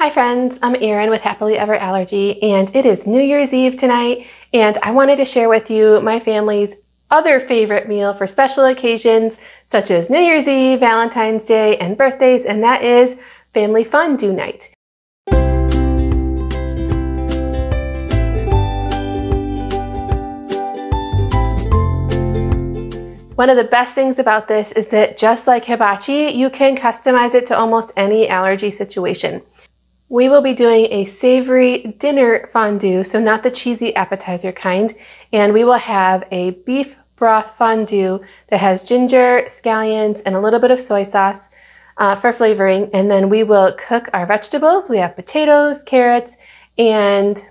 Hi friends, I'm Erin with Happily Ever Allergy, and it is New Year's Eve tonight, and I wanted to share with you my family's other favorite meal for special occasions such as New Year's Eve, Valentine's Day, and birthdays, and that is family fondue night. One of the best things about this is that just like hibachi, you can customize it to almost any allergy situation. We will be doing a savory dinner fondue, so not the cheesy appetizer kind, and we will have a beef broth fondue that has ginger, scallions, and a little bit of soy sauce for flavoring, and then we will cook our vegetables. We have potatoes, carrots, and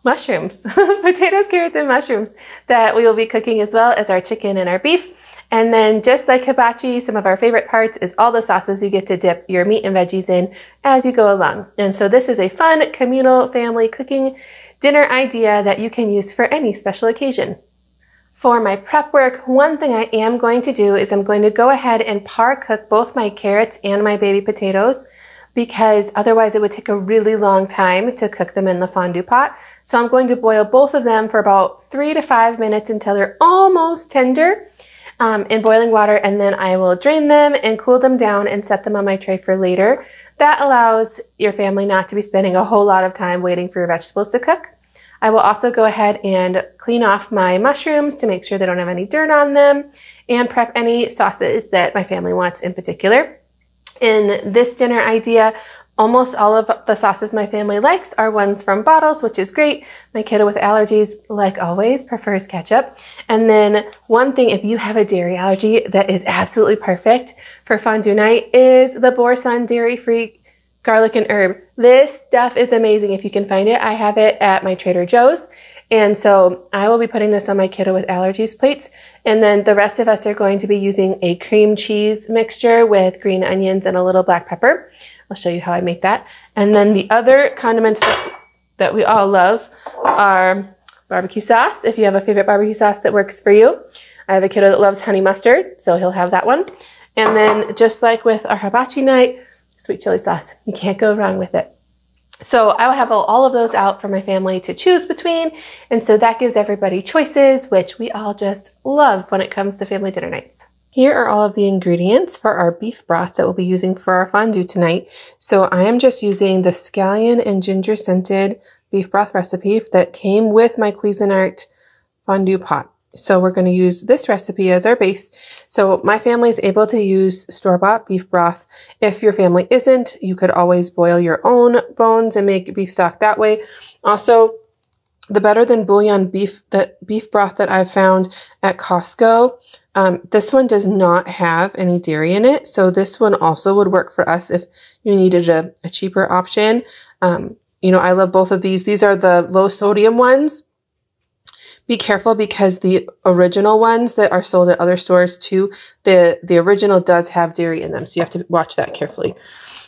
mushrooms. Potatoes, carrots, and mushrooms that we will be cooking, as well as our chicken and our beef. And then just like hibachi, some of our favorite parts is all the sauces you get to dip your meat and veggies in as you go along. And so this is a fun communal family cooking dinner idea that you can use for any special occasion. For my prep work, one thing I am going to do is I'm going to go ahead and par cook both my carrots and my baby potatoes, because otherwise it would take a really long time to cook them in the fondue pot. So I'm going to boil both of them for about 3 to 5 minutes until they're almost tender in boiling water, and then I will drain them and cool them down and set them on my tray for later. That allows your family not to be spending a whole lot of time waiting for your vegetables to cook. I will also go ahead and clean off my mushrooms to make sure they don't have any dirt on them, and prep any sauces that my family wants in particular. In this dinner idea, almost all of the sauces my family likes are ones from bottles, which is great. My kiddo with allergies, like always, prefers ketchup. And then one thing, if you have a dairy allergy, that is absolutely perfect for fondue night is the Boursin dairy-free garlic and herb. This stuff is amazing if you can find it. I have it at my Trader Joe's. And so I will be putting this on my kiddo with allergies plates. And then the rest of us are going to be using a cream cheese mixture with green onions and a little black pepper. I'll show you how I make that. And then the other condiments that we all love are barbecue sauce, if you have a favorite barbecue sauce that works for you. I have a kiddo that loves honey mustard, so he'll have that one. And then just like with our hibachi night, sweet chili sauce. You can't go wrong with it. So I will have all of those out for my family to choose between. And so that gives everybody choices, which we all just love when it comes to family dinner nights. Here are all of the ingredients for our beef broth that we'll be using for our fondue tonight. So I am just using the scallion and ginger scented beef broth recipe that came with my Cuisinart fondue pot. So we're going to use this recipe as our base. So my family is able to use store-bought beef broth. If your family isn't, you could always boil your own bones and make beef stock that way. Also, the Better Than Bouillon beef broth that I've found at Costco, this one does not have any dairy in it. So this one also would work for us if you needed a cheaper option. You know, I love both of these. These are the low sodium ones. Be careful because the original ones that are sold at other stores too, the original does have dairy in them. So you have to watch that carefully.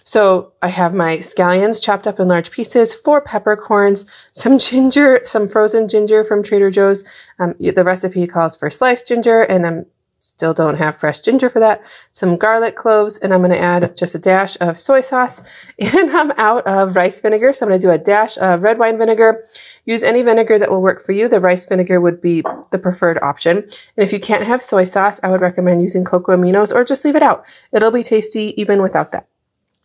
So I have my scallions chopped up in large pieces, 4 peppercorns, some ginger, some frozen ginger from Trader Joe's. The recipe calls for sliced ginger, and I'm still don't have fresh ginger for that. Some garlic cloves, and I'm going to add just a dash of soy sauce, and I'm out of rice vinegar. So I'm going to do a dash of red wine vinegar. Use any vinegar that will work for you. The rice vinegar would be the preferred option. And if you can't have soy sauce, I would recommend using cocoa aminos, or just leave it out. It'll be tasty even without that.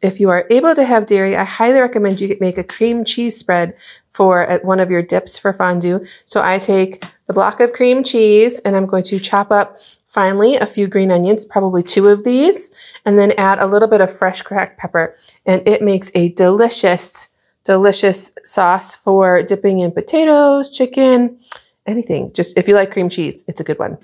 If you are able to have dairy, I highly recommend you make a cream cheese spread for one of your dips for fondue. So I take the block of cream cheese, and I'm going to chop up finally a few green onions, probably 2 of these, and then add a little bit of fresh cracked pepper. And it makes a delicious, delicious sauce for dipping in potatoes, chicken, anything. Just if you like cream cheese, it's a good one.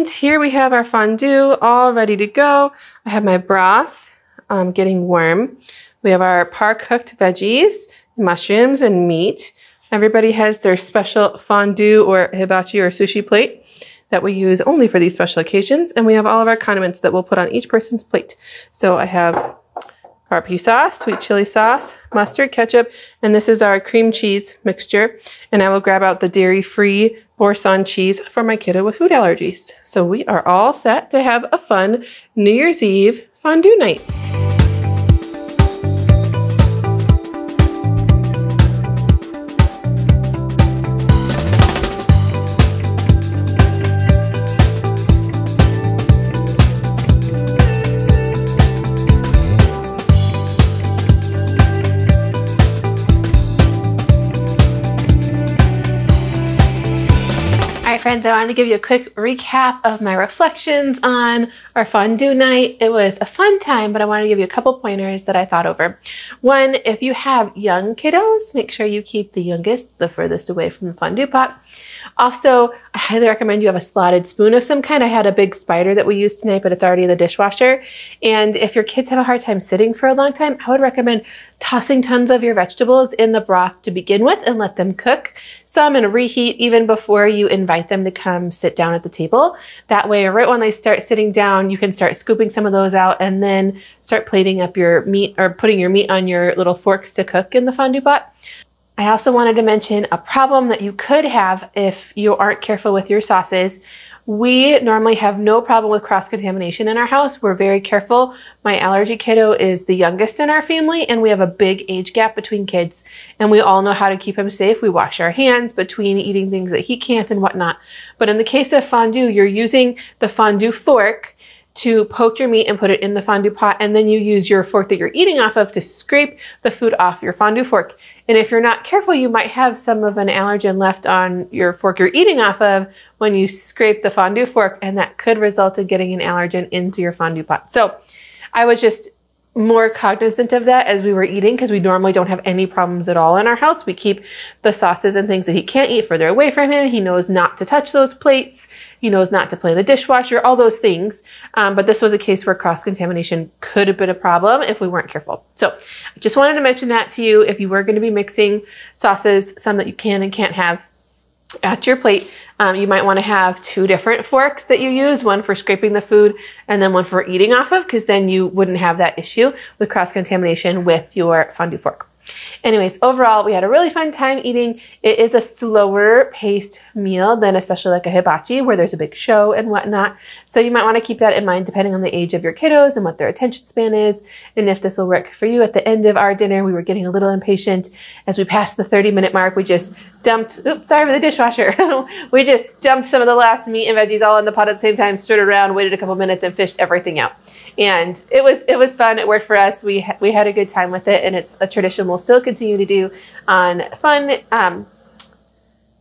And here we have our fondue all ready to go. I have my broth getting warm. We have our par-cooked veggies, mushrooms, and meat. Everybody has their special fondue or hibachi or sushi plate that we use only for these special occasions. And we have all of our condiments that we'll put on each person's plate. So I have barbecue sauce, sweet chili sauce, mustard, ketchup, and this is our cream cheese mixture. And I will grab out the dairy-free Boursin cheese for my kiddo with food allergies. So we are all set to have a fun New Year's Eve fondue night. All right, friends, I wanted to give you a quick recap of my reflections on our fondue night. It was a fun time, but I wanted to give you a couple pointers that I thought over. One, if you have young kiddos, make sure you keep the youngest the furthest away from the fondue pot. Also, I highly recommend you have a slotted spoon of some kind. I had a big spider that we used tonight, but it's already in the dishwasher. And if your kids have a hard time sitting for a long time, I would recommend tossing tons of your vegetables in the broth to begin with and let them cook some and reheat even before you invite them to come sit down at the table. That way, right when they start sitting down, you can start scooping some of those out and then start plating up your meat or putting your meat on your little forks to cook in the fondue pot. I also wanted to mention a problem that you could have if you aren't careful with your sauces. We normally have no problem with cross-contamination in our house. We're very careful. My allergy kiddo is the youngest in our family, and we have a big age gap between kids, and we all know how to keep him safe. We wash our hands between eating things that he can't and whatnot. But in the case of fondue, you're using the fondue fork to poke your meat and put it in the fondue pot, and then you use your fork that you're eating off of to scrape the food off your fondue fork. And if you're not careful, you might have some of an allergen left on your fork you're eating off of when you scrape the fondue fork, and that could result in getting an allergen into your fondue pot. So I was just more cognizant of that as we were eating, because we normally don't have any problems at all in our house. We keep the sauces and things that he can't eat further away from him. He knows not to touch those plates. He knows not to play in the dishwasher, all those things. But this was a case where cross-contamination could have been a problem if we weren't careful. So I just wanted to mention that to you. If you were going to be mixing sauces, some that you can and can't have at your plate, you might want to have two different forks that you use, one for scraping the food and then one for eating off of, because then you wouldn't have that issue with cross-contamination with your fondue fork. Anyways, overall, we had a really fun time eating. It is a slower paced meal than especially like a hibachi where there's a big show and whatnot. So you might want to keep that in mind depending on the age of your kiddos and what their attention span is, and if this will work for you. At the end of our dinner, we were getting a little impatient. As we passed the 30-minute mark, we just dumped, oops, sorry for the dishwasher. We just dumped some of the last meat and veggies all in the pot at the same time, stirred around, waited a couple minutes, and fished everything out. And it was fun. It worked for us. We had a good time with it, and it's a tradition we'll still continue to do on fun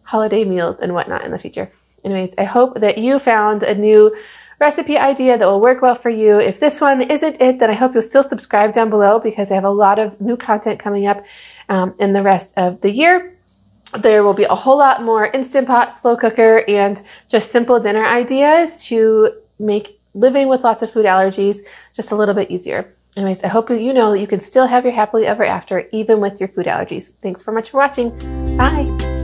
holiday meals and whatnot in the future. Anyways, I hope that you found a new recipe idea that will work well for you. If this one isn't it, then I hope you'll still subscribe down below, because I have a lot of new content coming up in the rest of the year. There will be a whole lot more Instant Pot, slow cooker, and just simple dinner ideas to make living with lots of food allergies just a little bit easier. Anyways, I hope you know that you can still have your happily ever after even with your food allergies. Thanks so much for watching. Bye.